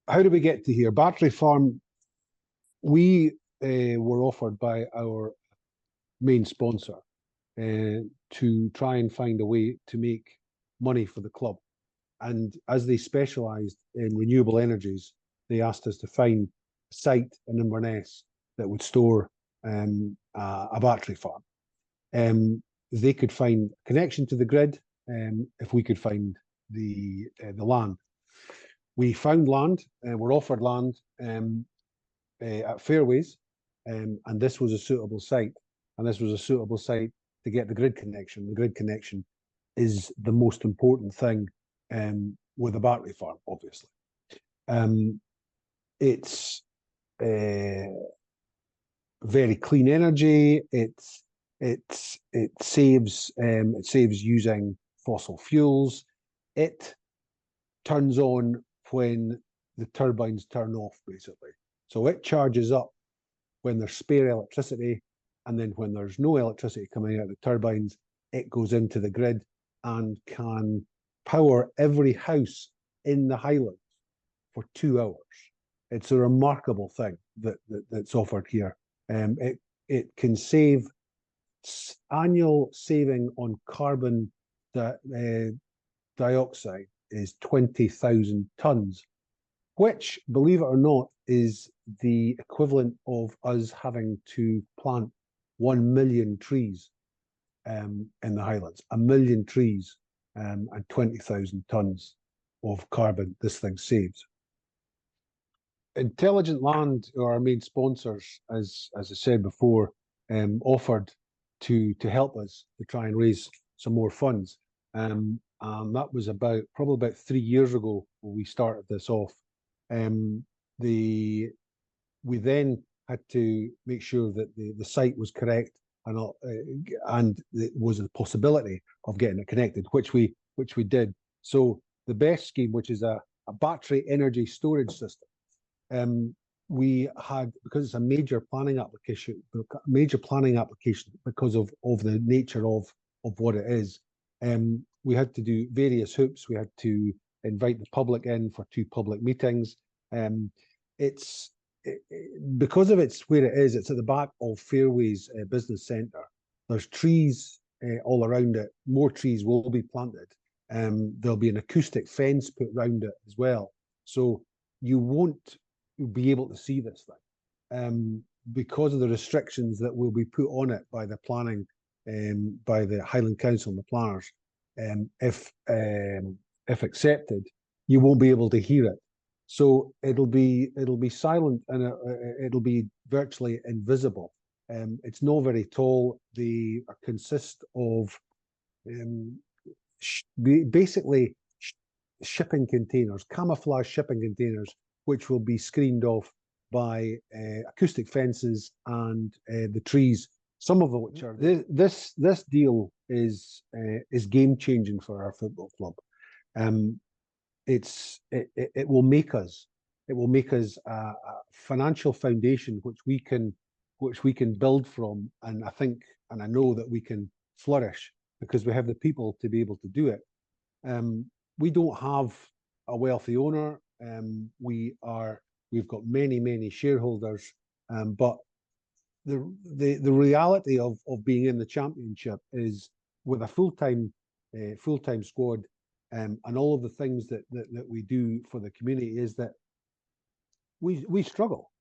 how do we get to here? Battery farm, we were offered by our main sponsor to try and find a way to make money for the club. And as they specialised in renewable energies, they asked us to find a site in Inverness that would store a battery farm. They could find a connection to the grid if we could find the land. We found land, were offered land at Fairways, and this was a suitable site. And this was a suitable site to get the grid connection. The grid connection is the most important thing with a battery farm, obviously. It's very clean energy. It saves using fossil fuels. It turns on when the turbines turn off, basically. So it charges up when there's spare electricity, and then when there's no electricity coming out of the turbines, it goes into the grid and can power every house in the Highlands for 2 hours. It's a remarkable thing that's offered here. It can save annual saving on carbon dioxide is 20,000 tons, which, believe it or not, is the equivalent of us having to plant 1 million trees in the Highlands. 1 million trees and 20,000 tons of carbon this thing saves. Intelligent Land are our main sponsors, as I said before, offered to help us to try and raise some more funds. That was probably about 3 years ago when we started this off. We then had to make sure that the site was correct and there was a possibility of getting it connected, which we did. So the BESS scheme, which is a battery energy storage system, we had, because it's a major planning application because of the nature of what it is. We had to do various hoops. We had to invite the public in for 2 public meetings. Because of where it is, it's at the back of Fairways Business Centre. There's trees all around it. More trees will be planted. There'll be an acoustic fence put around it as well. So you won't be able to see this thing because of the restrictions that will be put on it by the planning, by the Highland Council and the planners. If accepted, you won't be able to hear it. So it'll be silent and it'll be virtually invisible. It's not very tall. They consist of basically shipping containers, camouflage shipping containers, which will be screened off by acoustic fences and the trees. Some of which are this deal is game changing for our football club. It will make us a financial foundation which we can build from, and I know that we can flourish because we have the people to be able to do it. We don't have a wealthy owner. We've got many shareholders, but the reality of being in the championship is with a full-time squad. And all of the things that we do for the community is that we struggle.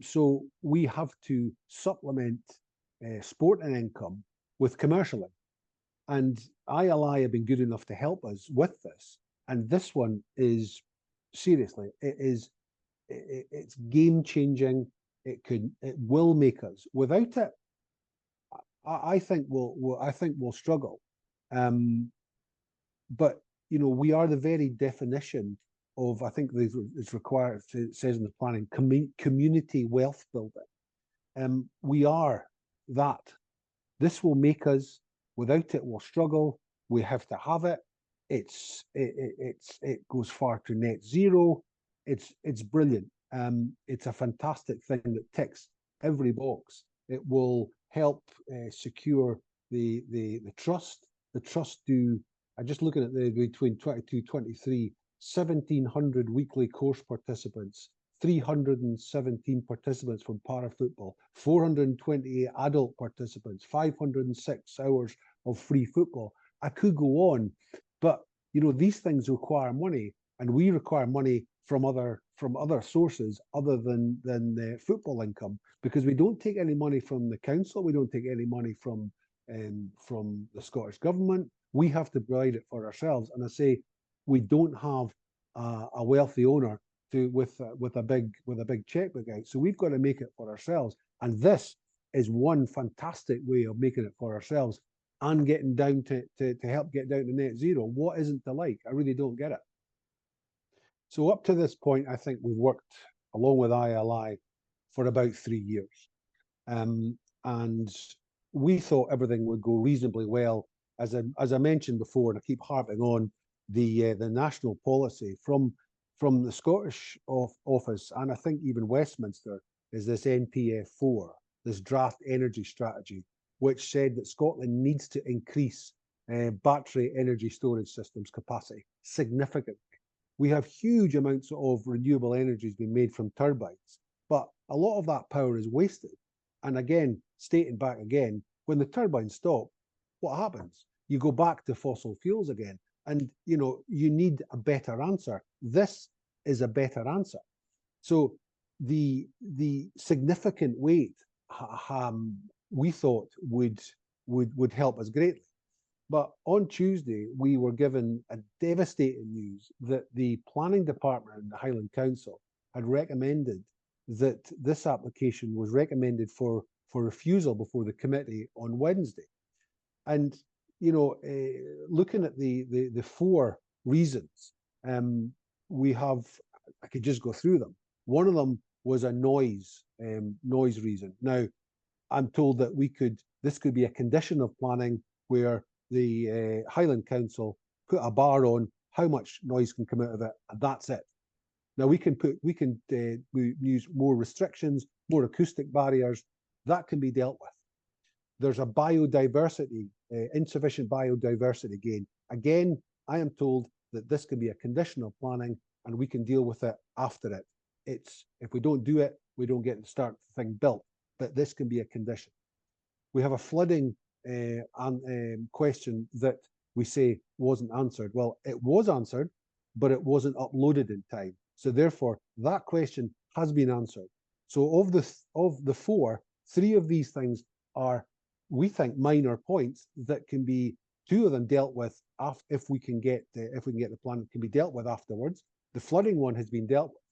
So we have to supplement sporting income with commercial income. And ILI have been good enough to help us with this. And this one is, seriously, it's game changing. It will make us. Without it, I think we'll struggle. But we are the very definition of, I think it's required, it says in the planning, community wealth building. We are that. This will make us. Without it, we'll struggle. We have to have it. It goes far to net zero. It's brilliant. It's a fantastic thing that ticks every box. It will help secure the trust. The trust do. I'm just looking at between 22-23, 1,700 weekly course participants, 317 participants from para football, 428 adult participants, 506 hours of free football. I could go on, but you know, these things require money, and we require money from other sources other than the football income, because we don't take any money from the council, we don't take any money from the Scottish government. We have to provide it for ourselves. And I say we don't have a wealthy owner with a big checkbook out, so we've got to make it for ourselves. And this is one fantastic way of making it for ourselves and getting down to help get down to net zero. What isn't to like? I really don't get it. So up to this point, I think we've worked along with ILI for about 3 years. And we thought everything would go reasonably well. As I mentioned before, and I keep harping on, the national policy from the Scottish office, and I think even Westminster, is this NPF4, this draft energy strategy, which said that Scotland needs to increase battery energy storage systems capacity significantly. We have huge amounts of renewable energies being made from turbines, but a lot of that power is wasted. And again, stating back again, when the turbines stop, what happens? You go back to fossil fuels again. And you know, you need a better answer. This is a better answer. So the significant weight we thought would help us greatly. But on Tuesday, we were given a devastating news that the planning department in the Highland Council had recommended that this application was recommended for refusal before the committee on Wednesday. And you know, looking at the 4 reasons, we have, I could just go through them. One of them was a noise reason. Now, I'm told that this could be a condition of planning where the Highland Council put a bar on how much noise can come out of it, and that's it. Now we can use more restrictions, more acoustic barriers. That can be dealt with. There's a biodiversity, insufficient biodiversity gain. Again, I am told that this can be a condition of planning, and we can deal with it after it. If we don't do it, we don't get to start the thing built. But this can be a condition. We have a flooding question that we say wasn't answered. Well, it was answered, but it wasn't uploaded in time. So therefore, that question has been answered. So of the 4, 3 of these things are, we think, minor points that can be, 2 of them dealt with if we can get the plan, can be dealt with afterwards. The flooding one has been dealt with.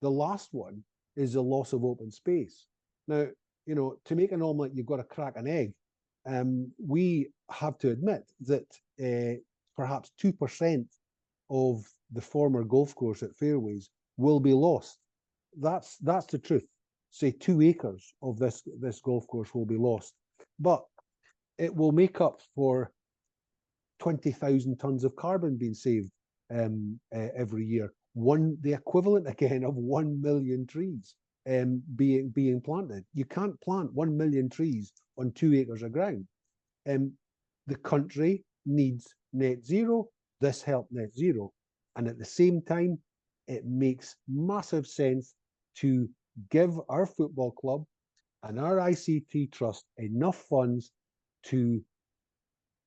The last one is the loss of open space. Now, you know, to make an omelette, you've got to crack an egg. We have to admit that perhaps 2% of the former golf course at Fairways will be lost. That's the truth. Say 2 acres of this golf course will be lost, but it will make up for 20,000 tons of carbon being saved every year. The equivalent again of 1 million trees being planted. You can't plant 1 million trees on 2 acres of ground. The country needs net zero. This helped net zero. And at the same time, it makes massive sense to give our football club and our ICT trust enough funds to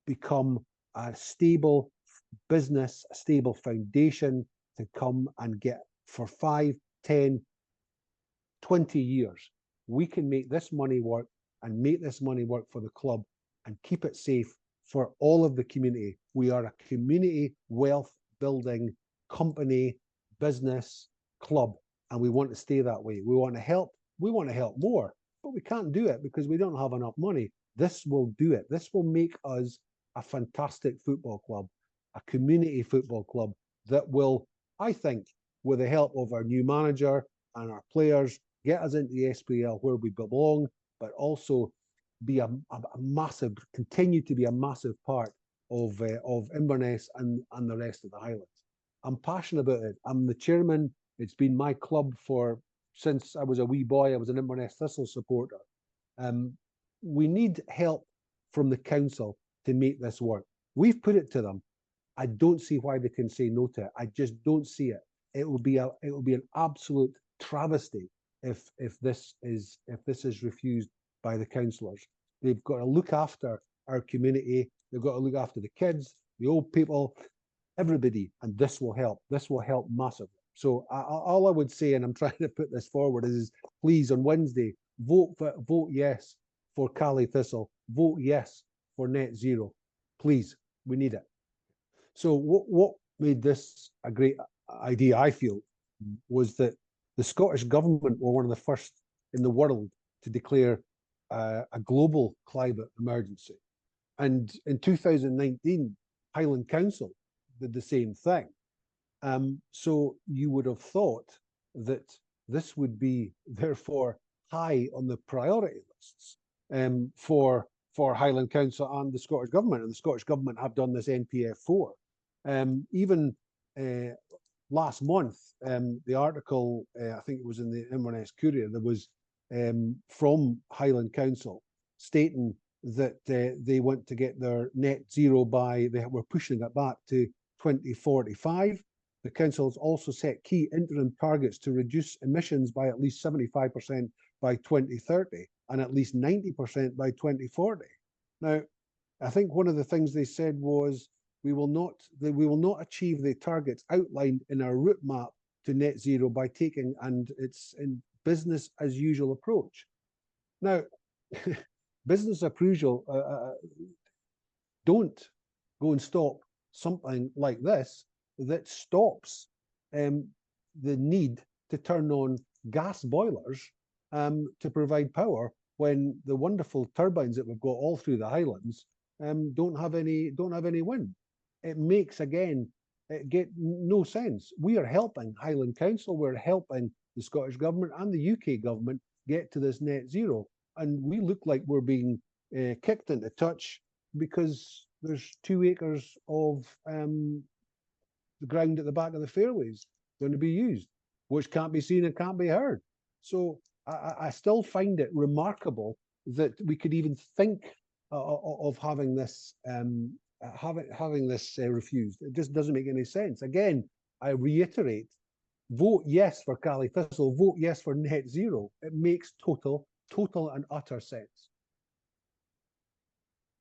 become a stable business, a stable foundation to come and get for 5, 10, 20 years. We can make this money work and make this money work for the club and keep it safe for all of the community. We are a community wealth building company, business, club, and we want to stay that way. We want to help more, but we can't do it because we don't have enough money. This will do it. This will make us a fantastic football club, a community football club that will, I think, with the help of our new manager and our players, get us into the SPL where we belong, but also be continue to be a massive part of Inverness and the rest of the Highlands. I'm passionate about it. I'm the chairman. It's been my club since I was a wee boy. I was an Inverness Thistle supporter. We need help from the council to make this work. We've put it to them, I don't see why they can say no to it. I just don't see it. It will be an absolute travesty if this is refused by the councillors. They've got to look after our community. They've got to look after the kids, the old people, everybody, and this will help. This will help massively. So all I would say, and I'm trying to put this forward, is please on Wednesday vote yes for Thistle. Vote yes for net zero. Please, we need it. So what made this a great idea, I feel, was that the Scottish government were one of the first in the world to declare a global climate emergency. And in 2019, Highland Council did the same thing. So you would have thought that this would be therefore high on the priority lists for Highland Council and the Scottish Government. And the Scottish Government have done this NPF4. Even last month, the article, I think it was in the Inverness Courier, there was from Highland Council stating that they want to get their net zero by, they were pushing it back to 2045. The council has also set key interim targets to reduce emissions by at least 75% by 2030 and at least 90% by 2040. Now, I think one of the things they said was we will not achieve the targets outlined in our route map to net zero by taking, and it's in business as usual approach. Now, business as usual, don't go and stop something like this that stops the need to turn on gas boilers to provide power when the wonderful turbines that we've got all through the Highlands don't have any wind. It makes, again, get no sense. We are helping Highland Council, we're helping the Scottish Government and the UK Government get to this net zero, and we look like we're being kicked into touch because there's 2 acres of the ground at the back of the fairways going to be used, which can't be seen and can't be heard. So I still find it remarkable that we could even think of having this refused. It just doesn't make any sense. Again, I reiterate, vote yes for Thistle, vote yes for net zero. It makes total and utter sense.